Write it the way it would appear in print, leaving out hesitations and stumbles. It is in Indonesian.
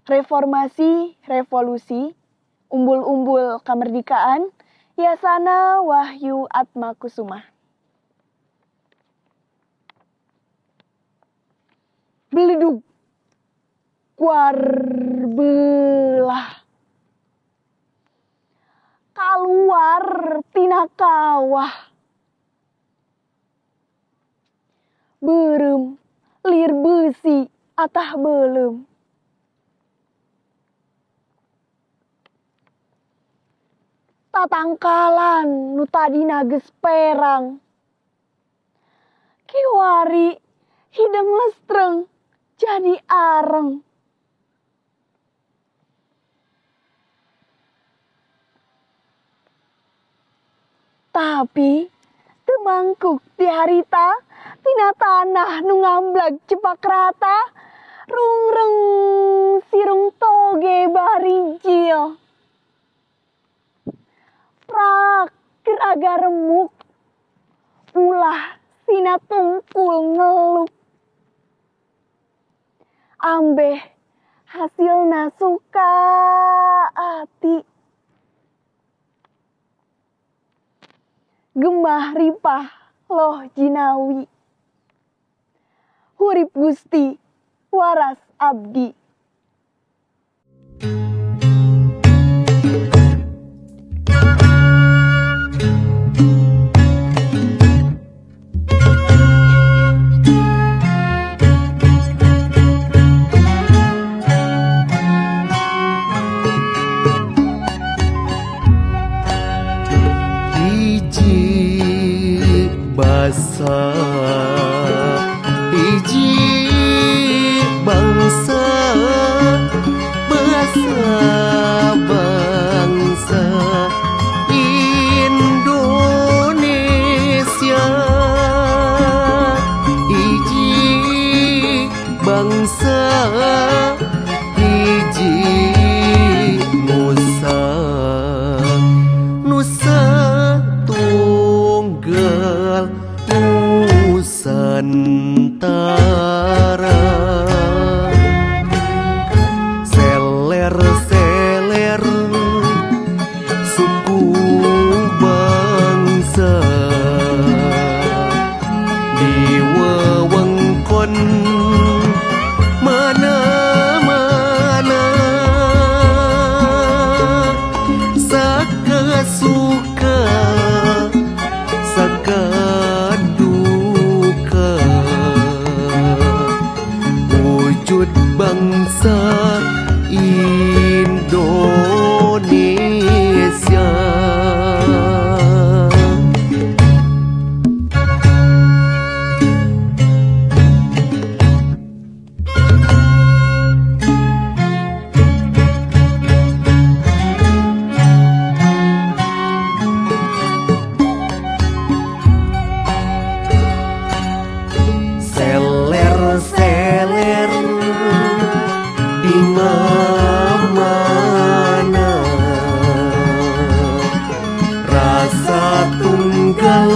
Reformasi, revolusi, umbul-umbul kemerdekaan, Yasana Wahyu Atmakusuma. Beledug, kuar belah, kaluar tina kawah, berem lir besi atah belum. Tatangkalan nu tadina geus perang, kiwari hideng lestreng jadi areng. Tapi teu mangkuk ti harita tina tanah nu ngamblag cepak rata, rungreng sirung toge barijil. Prak geraga remuk, ulah sina tungkul ngeluk. Ambeh hasilna suka ati. Gemah ripah loh jinawi, hurip Gusti waras abdi. Basa hiji bangsa, bangsa Indonesia, hiji bangsa hiji nusa, nusa tunggal Nusantara. Seler-seler suku bangsa di wewengkon mana-mana, saka suka saka wujud bangsa Indonesia. Seler-seler di mana rasa tunggal